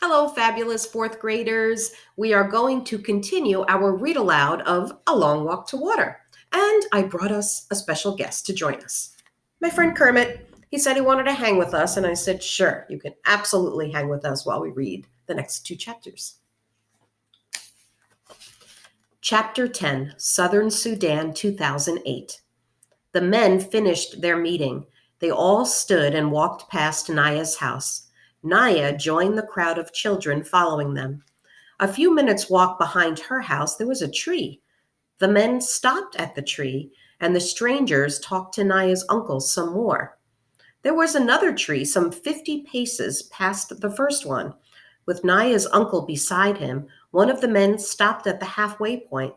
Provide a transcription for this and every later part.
Hello, fabulous fourth graders. We are going to continue our read aloud of A Long Walk to Water. And I brought us a special guest to join us. My friend Kermit, he said he wanted to hang with us, and I said, sure, you can absolutely hang with us while we read the next two chapters. Chapter 10, Southern Sudan, 2008. The men finished their meeting. They all stood and walked past Naya's house. Naya joined the crowd of children following them. A few minutes' walk behind her house, there was a tree. The men stopped at the tree, and the strangers talked to Naya's uncle some more. There was another tree some 50 paces past the first one. With Naya's uncle beside him, one of the men stopped at the halfway point.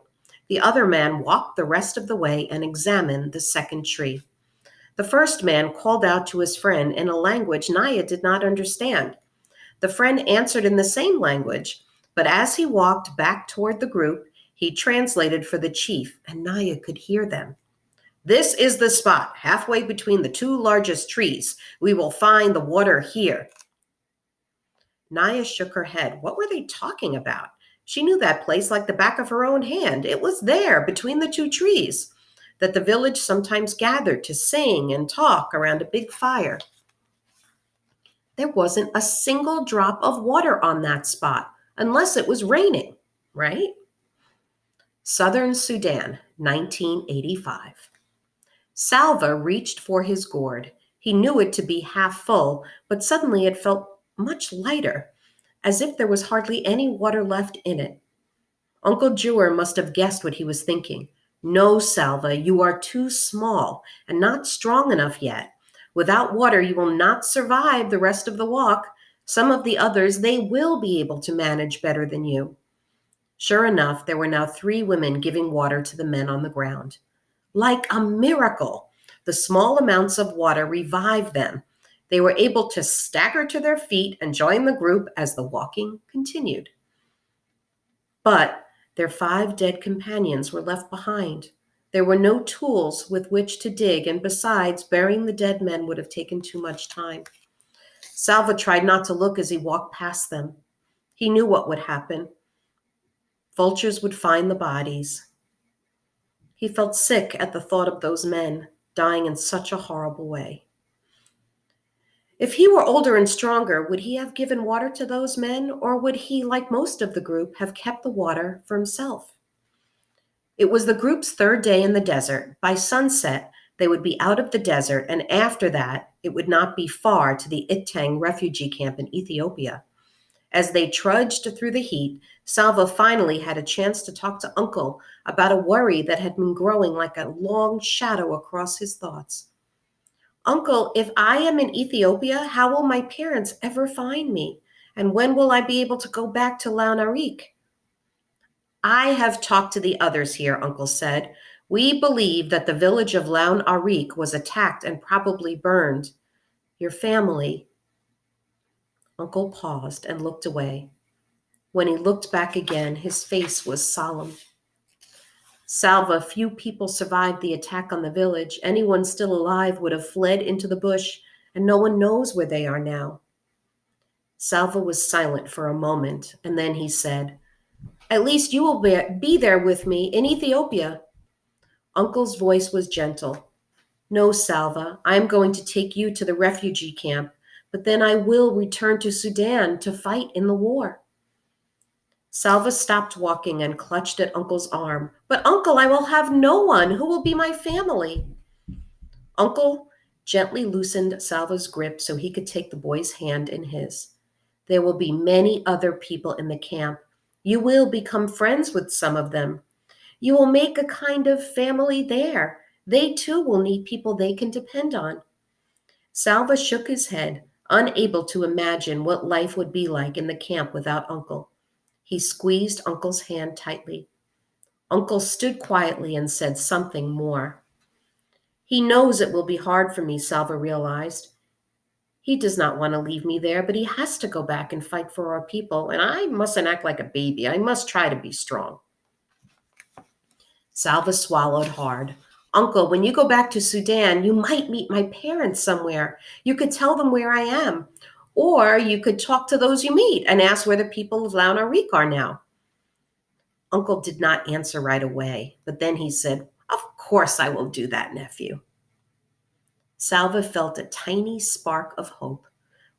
The other man walked the rest of the way and examined the second tree. The first man called out to his friend in a language Naya did not understand. The friend answered in the same language, but as he walked back toward the group, he translated for the chief, and Naya could hear them. This is the spot, halfway between the two largest trees. We will find the water here. Naya shook her head. What were they talking about? She knew that place like the back of her own hand. It was there, between the two trees, that the village sometimes gathered to sing and talk around a big fire. There wasn't a single drop of water on that spot, unless it was raining, right? Southern Sudan, 1985. Salva reached for his gourd. He knew it to be half full, but suddenly it felt much lighter, as if there was hardly any water left in it. Uncle Jewar must have guessed what he was thinking. No, Salva, you are too small and not strong enough yet. Without water, you will not survive the rest of the walk. Some of the others, they will be able to manage better than you. Sure enough, there were now 3 women giving water to the men on the ground. Like a miracle, the small amounts of water revived them. They were able to stagger to their feet and join the group as the walking continued. But their 5 dead companions were left behind. There were no tools with which to dig, and besides, burying the dead men would have taken too much time. Salva tried not to look as he walked past them. He knew what would happen. Vultures would find the bodies. He felt sick at the thought of those men dying in such a horrible way. If he were older and stronger, would he have given water to those men, or would he, like most of the group, have kept the water for himself? It was the group's 3rd day in the desert. By sunset, they would be out of the desert, and after that, it would not be far to the Itang refugee camp in Ethiopia. As they trudged through the heat, Salva finally had a chance to talk to Uncle about a worry that had been growing like a long shadow across his thoughts. Uncle, if I am in Ethiopia, how will my parents ever find me? And when will I be able to go back to Laun Arik? I have talked to the others here, Uncle said. We believe that the village of Laun Arik was attacked and probably burned. Your family. Uncle paused and looked away. When he looked back again, his face was solemn. Salva, few people survived the attack on the village. Anyone still alive would have fled into the bush, and no one knows where they are now. Salva was silent for a moment, and then he said, At least you will be there with me in Ethiopia. Uncle's voice was gentle. No, Salva, I am going to take you to the refugee camp, but then I will return to Sudan to fight in the war. Salva stopped walking and clutched at Uncle's arm. But Uncle, I will have no one. Who will be my family? Uncle gently loosened Salva's grip so he could take the boy's hand in his. There will be many other people in the camp. You will become friends with some of them. You will make a kind of family there. They too will need people they can depend on. Salva shook his head, unable to imagine what life would be like in the camp without Uncle. He squeezed Uncle's hand tightly. Uncle stood quietly and said something more. He knows it will be hard for me, Salva realized. He does not want to leave me there, but he has to go back and fight for our people, and I mustn't act like a baby. I must try to be strong. Salva swallowed hard. Uncle, when you go back to Sudan, you might meet my parents somewhere. You could tell them where I am. Or you could talk to those you meet and ask where the people of Launarik are now. Uncle did not answer right away, but then he said, "Of course I will do that, nephew." Salva felt a tiny spark of hope.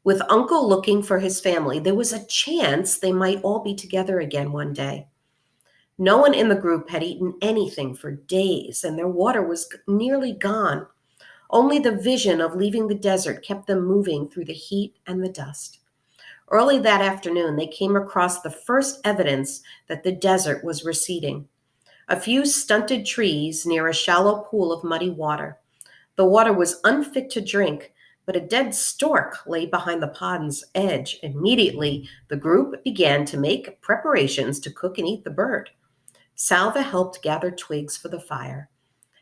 With Uncle looking for his family, there was a chance they might all be together again one day. No one in the group had eaten anything for days, and their water was nearly gone. Only the vision of leaving the desert kept them moving through the heat and the dust. Early that afternoon, they came across the first evidence that the desert was receding. A few stunted trees near a shallow pool of muddy water. The water was unfit to drink, but a dead stork lay behind the pond's edge. Immediately, the group began to make preparations to cook and eat the bird. Salva helped gather twigs for the fire.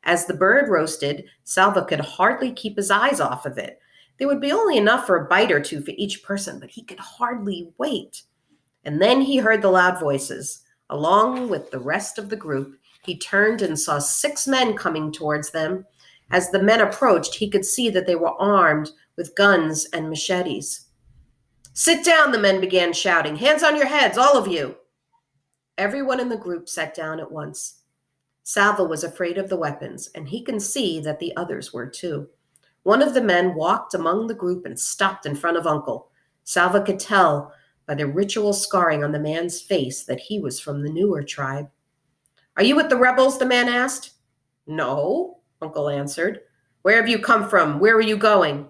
As the bird roasted, Salva could hardly keep his eyes off of it. There would be only enough for a bite or two for each person, but he could hardly wait. And then he heard the loud voices. Along with the rest of the group, he turned and saw 6 men coming towards them. As the men approached, he could see that they were armed with guns and machetes. "Sit down," the men began shouting. "Hands on your heads, all of you." Everyone in the group sat down at once. Salva was afraid of the weapons, and he could see that the others were too. One of the men walked among the group and stopped in front of Uncle. Salva could tell by the ritual scarring on the man's face that he was from the newer tribe. "Are you with the rebels?" the man asked. "No," Uncle answered. "Where have you come from? Where are you going?"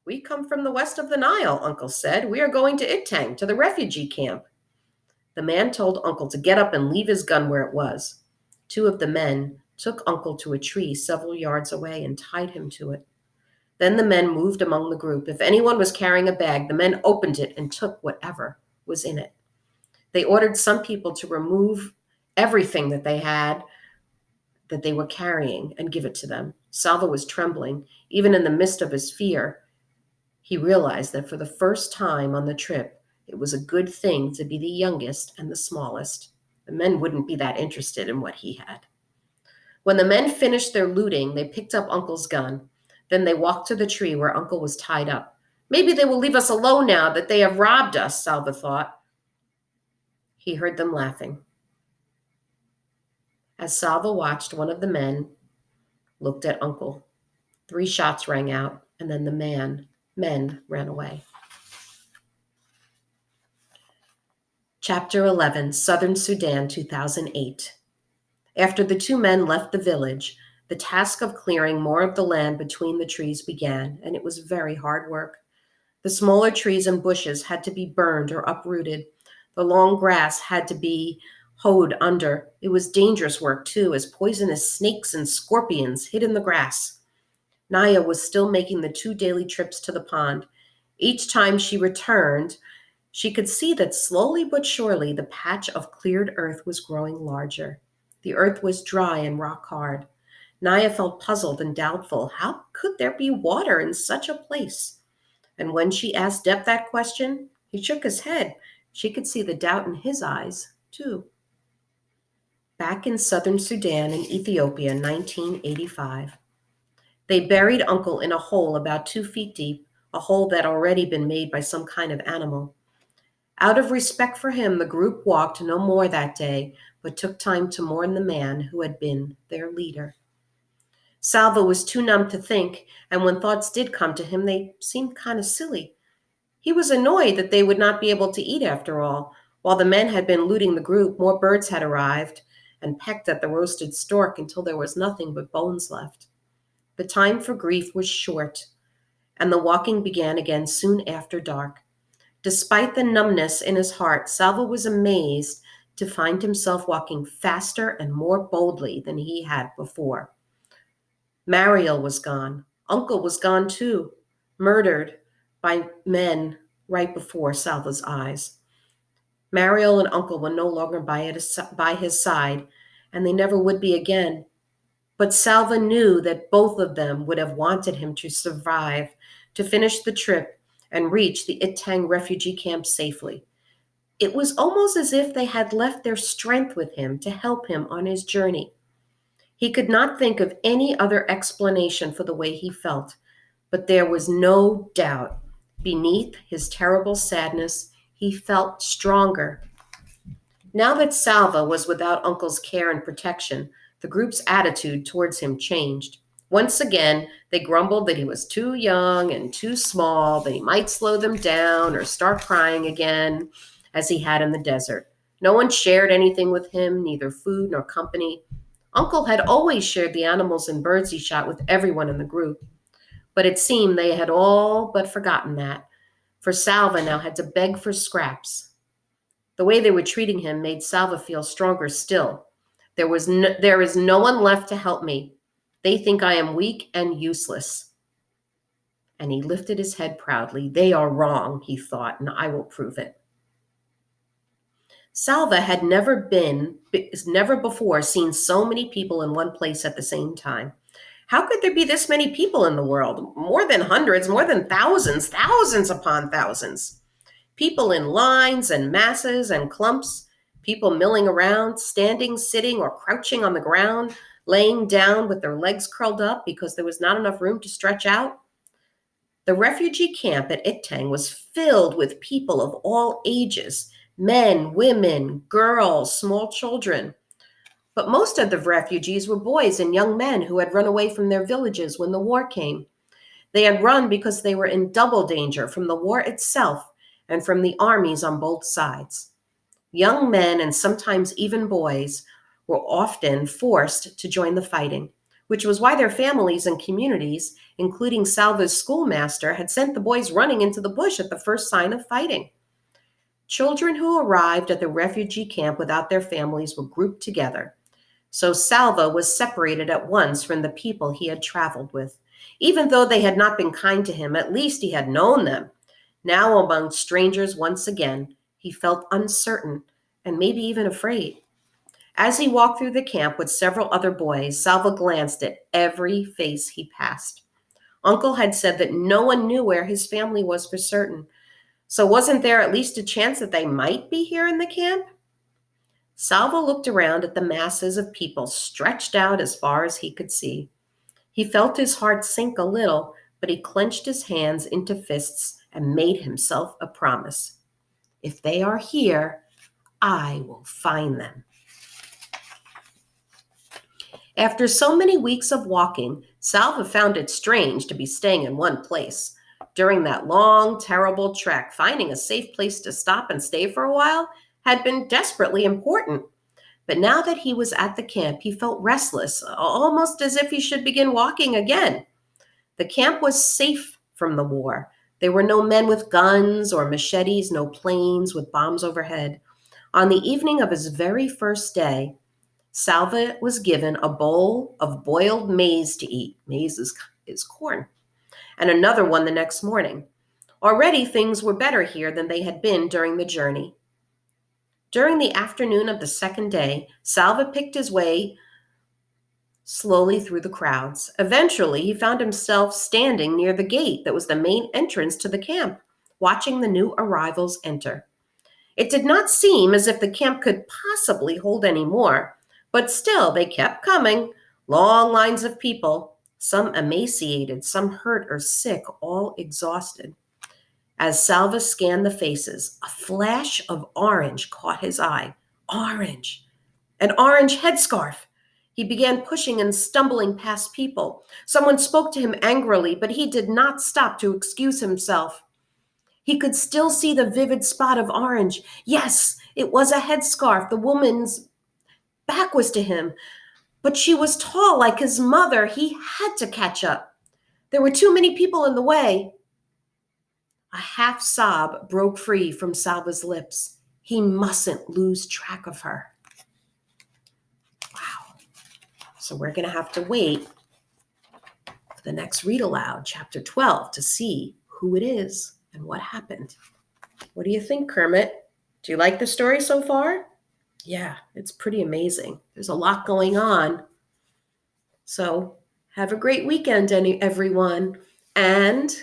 "We come from the west of the Nile," Uncle said. "We are going to Itang, to the refugee camp." The man told Uncle to get up and leave his gun where it was. 2 of the men took Uncle to a tree several yards away and tied him to it. Then the men moved among the group. If anyone was carrying a bag, the men opened it and took whatever was in it. They ordered some people to remove everything that they had that they were carrying and give it to them. Salva was trembling. Even in the midst of his fear, he realized that for the first time on the trip, it was a good thing to be the youngest and the smallest. The men wouldn't be that interested in what he had. When the men finished their looting, they picked up Uncle's gun. Then they walked to the tree where Uncle was tied up. "Maybe they will leave us alone now that they have robbed us," Salva thought. He heard them laughing. As Salva watched, one of the men looked at Uncle. 3 shots rang out, and then the men ran away. Chapter 11, Southern Sudan, 2008. After the 2 men left the village, the task of clearing more of the land between the trees began, and it was very hard work. The smaller trees and bushes had to be burned or uprooted. The long grass had to be hoed under. It was dangerous work, too, as poisonous snakes and scorpions hid in the grass. Naya was still making the 2 daily trips to the pond. Each time she returned, she could see that slowly but surely the patch of cleared earth was growing larger. The earth was dry and rock hard. Naya felt puzzled and doubtful. How could there be water in such a place? And when she asked Depp that question, he shook his head. She could see the doubt in his eyes, too. Back in southern Sudan and Ethiopia, 1985. They buried Uncle in a hole about 2 feet deep, a hole that had already been made by some kind of animal. Out of respect for him, the group walked no more that day, but took time to mourn the man who had been their leader. Salva was too numb to think, and when thoughts did come to him, they seemed kind of silly. He was annoyed that they would not be able to eat after all. While the men had been looting the group, more birds had arrived and pecked at the roasted stork until there was nothing but bones left. The time for grief was short, and the walking began again soon after dark. Despite the numbness in his heart, Salva was amazed to find himself walking faster and more boldly than he had before. Mariel was gone. Uncle was gone too, murdered by men right before Salva's eyes. Mariel and Uncle were no longer by his side, and they never would be again. But Salva knew that both of them would have wanted him to survive, to finish the trip, and reach the Itang refugee camp safely. It was almost as if they had left their strength with him to help him on his journey. He could not think of any other explanation for the way he felt, but there was no doubt Beneath his terrible sadness, he felt stronger. Now that Salva was without Uncle's care and protection, the group's attitude towards him changed. Once again, they grumbled that he was too young and too small, that he might slow them down or start crying again, as he had in the desert. No one shared anything with him, neither food nor company. Uncle had always shared the animals and birds he shot with everyone in the group, but it seemed they had all but forgotten that, for Salva now had to beg for scraps. The way they were treating him made Salva feel stronger still. There is no one left to help me. They think I am weak and useless. And he lifted his head proudly. They are wrong, he thought, and I will prove it. Salva had never before seen so many people in one place at the same time. How could there be this many people in the world? More than hundreds, more than thousands, thousands upon thousands. People in lines and masses and clumps, people milling around, standing, sitting, or crouching on the ground, laying down with their legs curled up because there was not enough room to stretch out. The refugee camp at Iktang was filled with people of all ages, men, women, girls, small children. But most of the refugees were boys and young men who had run away from their villages when the war came. They had run because they were in double danger from the war itself and from the armies on both sides. Young men and sometimes even boys were often forced to join the fighting, which was why their families and communities, including Salva's schoolmaster, had sent the boys running into the bush at the first sign of fighting. Children who arrived at the refugee camp without their families were grouped together. So Salva was separated at once from the people he had traveled with. Even though they had not been kind to him, at least he had known them. Now among strangers once again, he felt uncertain and maybe even afraid. As he walked through the camp with several other boys, Salva glanced at every face he passed. Uncle had said that no one knew where his family was for certain. So wasn't there at least a chance that they might be here in the camp? Salva looked around at the masses of people stretched out as far as he could see. He felt his heart sink a little, but he clenched his hands into fists and made himself a promise. If they are here, I will find them. After so many weeks of walking, Salva found it strange to be staying in one place. During that long, terrible trek, finding a safe place to stop and stay for a while had been desperately important. But now that he was at the camp, he felt restless, almost as if he should begin walking again. The camp was safe from the war. There were no men with guns or machetes, no planes with bombs overhead. On the evening of his very first day, Salva was given a bowl of boiled maize to eat. Maize is corn. And another one the next morning. Already things were better here than they had been during the journey. During the afternoon of the second day, Salva picked his way slowly through the crowds. Eventually, he found himself standing near the gate that was the main entrance to the camp, watching the new arrivals enter. It did not seem as if the camp could possibly hold any more, but still they kept coming, long lines of people, some emaciated, some hurt or sick, all exhausted. As Salva scanned the faces, a flash of orange caught his eye. Orange! An orange headscarf! He began pushing and stumbling past people. Someone spoke to him angrily, but he did not stop to excuse himself. He could still see the vivid spot of orange. Yes, it was a headscarf. The woman's back was to him, but she was tall like his mother. He had to catch up. There were too many people in the way. A half sob broke free from Salva's lips. He mustn't lose track of her. Wow. So we're going to have to wait for the next read aloud, chapter 12, to see who it is and what happened. What do you think, Kermit? Do you like the story so far? Yeah, it's pretty amazing. There's a lot going on. So have a great weekend, everyone. And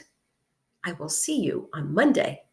I will see you on Monday.